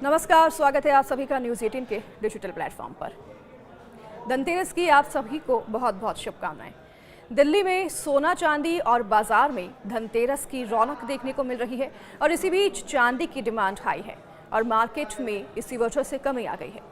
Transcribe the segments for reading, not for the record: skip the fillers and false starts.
नमस्कार, स्वागत है आप सभी का न्यूज़ 18 के डिजिटल प्लेटफॉर्म पर। धनतेरस की आप सभी को बहुत बहुत शुभकामनाएं। दिल्ली में सोना चांदी और बाजार में धनतेरस की रौनक देखने को मिल रही है और इसी बीच चांदी की डिमांड हाई है और मार्केट में इसी वजह से कमी आ गई है।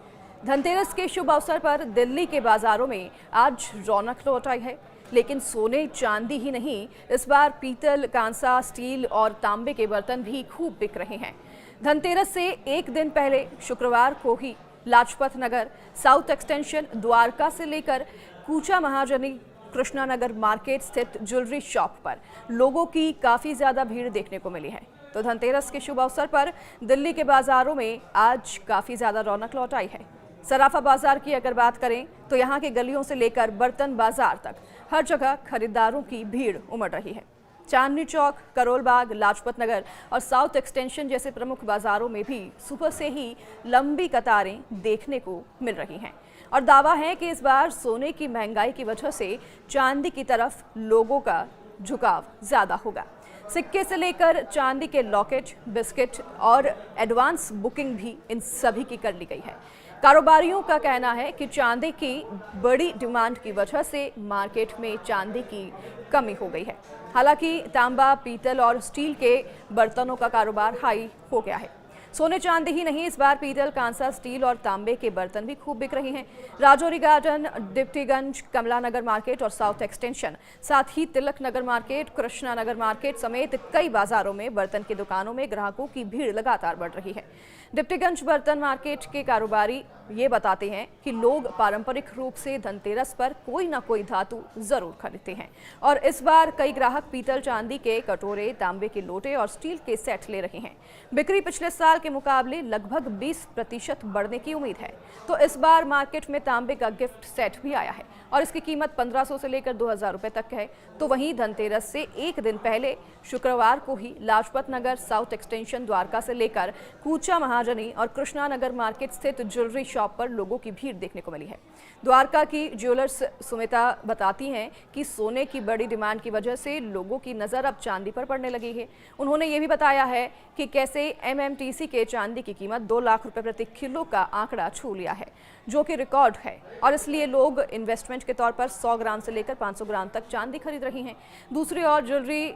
धनतेरस के शुभ अवसर पर दिल्ली के बाजारों में आज रौनक लौट आई है, लेकिन सोने चांदी ही नहीं, इस बार पीतल, कांसा, स्टील और तांबे के बर्तन भी खूब बिक रहे हैं। धनतेरस से एक दिन पहले शुक्रवार को ही लाजपत नगर, साउथ एक्सटेंशन, द्वारका से लेकर कूचा महाजनी, कृष्णा नगर मार्केट स्थित ज्वेलरी शॉप पर लोगों की काफी ज्यादा भीड़ देखने को मिली है। तो धनतेरस के शुभ अवसर पर दिल्ली के बाजारों में आज काफी ज्यादा रौनक लौट आई है। सराफा बाजार की अगर बात करें तो यहाँ के गलियों से लेकर बर्तन बाजार तक हर जगह खरीदारों की भीड़ उमड़ रही है। चांदनी चौक, करोल बाग, लाजपत नगर और साउथ एक्सटेंशन जैसे प्रमुख बाजारों में भी सुबह से ही लंबी कतारें देखने को मिल रही हैं और दावा है कि इस बार सोने की महंगाई की वजह से चांदी की तरफ लोगों का झुकाव ज्यादा होगा। सिक्के से लेकर चांदी के लॉकेट, बिस्किट और एडवांस बुकिंग भी इन सभी की कर ली गई है। कारोबारियों का कहना है कि चांदी की बड़ी डिमांड की वजह से मार्केट में चांदी की कमी हो गई है। हालांकि तांबा, पीतल और स्टील के बर्तनों का कारोबार हाई हो गया है। सोने चांदी ही नहीं, इस बार पीतल, कांसा, स्टील और तांबे के बर्तन भी खूब बिक रहे हैं। राजौरी गार्डन, डिप्टीगंज, कमला नगर मार्केट और साउथ एक्सटेंशन, साथ ही तिलक नगर मार्केट, कृष्णा नगर मार्केट समेत कई बाजारों में बर्तन की दुकानों में ग्राहकों की भीड़ लगातार बढ़ रही है। डिप्टीगंज बर्तन मार्केट के कारोबारी ये बताते हैं कि लोग पारंपरिक रूप से धनतेरस पर कोई ना कोई धातु जरूर खरीदते हैं और इस बार कई ग्राहक पीतल, चांदी के कटोरे, तांबे के लोटे और स्टील के सेट ले रहे हैं। बिक्री पिछले साल के मुकाबले लगभग 20% बढ़ने की उम्मीद है। तो इस बार मार्केट में तांबे का गिफ्ट सेट भी आया है और इसकी कीमत 1500 से लेकर 2000 रुपए तक है। तो वहीं धनतेरस से एक दिन पहले शुक्रवार को ही लाजपत नगर, साउथ एक्सटेंशन, द्वारका से लेकर कूचा महाजनी और कृष्णा नगर मार्केट स्थित ज्वेलरी शॉप पर लोगों की भीड़ देखने को मिली है। द्वारका की ज्वेलर्स सुमिता बताती हैं कि सोने की बड़ी डिमांड की वजह से लोगों की नजर अब चांदी पर पड़ने लगी है। उन्होंने ये भी बताया है कि कैसे एमएमटीसी के चांदी की कीमत 2 लाख रुपए प्रति किलो का आंकड़ा छू लिया है, जो कि रिकॉर्ड है और इसलिए लोग इन्वेस्टमेंट के तौर पर 100 ग्राम से लेकर 500 ग्राम तक चांदी खरीद रही हैं। दूसरी ओर jewellery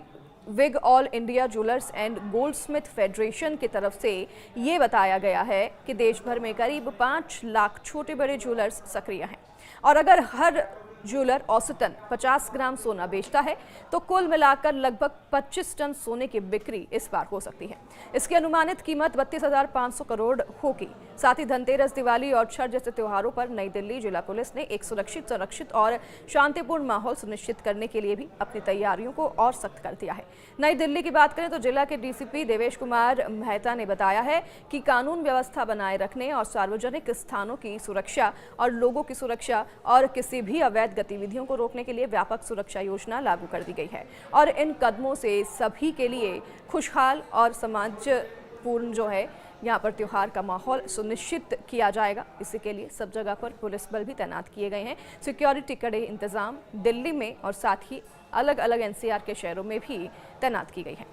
wing all India jewellers and goldsmith federation की तरफ से ये बताया गया है कि देश भर में करीब 5 लाख छोटे बड़े ज्वेलर्स सक्रिय हैं और अगर हर ज्वेलर औसतन 50 ग्राम सोना बेचता है तो कुल मिलाकर लगभग 25 टन सोने की बिक्री इस बार हो सकती है। इसकी अनुमानित कीमत 32,500 करोड़ होगी। साथ ही धनतेरस, दिवाली और छठ जैसे त्योहारों पर नई दिल्ली जिला पुलिस ने एक सुरक्षित, संरक्षित और शांतिपूर्ण माहौल सुनिश्चित करने के लिए भी अपनी तैयारियों को और सख्त कर दिया है। नई दिल्ली की बात करें तो जिला के डीसीपी देवेश कुमार मेहता ने बताया है कि कानून व्यवस्था बनाए रखने और सार्वजनिक स्थानों की सुरक्षा और लोगों की सुरक्षा और किसी भी अवैध गतिविधियों को रोकने के लिए व्यापक सुरक्षा योजना लागू कर दी गई है और इन कदमों से सभी के लिए खुशहाल और समाजपूर्ण यहाँ पर त्योहार का माहौल सुनिश्चित किया जाएगा। इसी के लिए सब जगह पर पुलिस बल भी तैनात किए गए हैं। सिक्योरिटी कड़े इंतजाम दिल्ली में और साथ ही अलग अलग एनसीआर के शहरों में भी तैनात की गई है।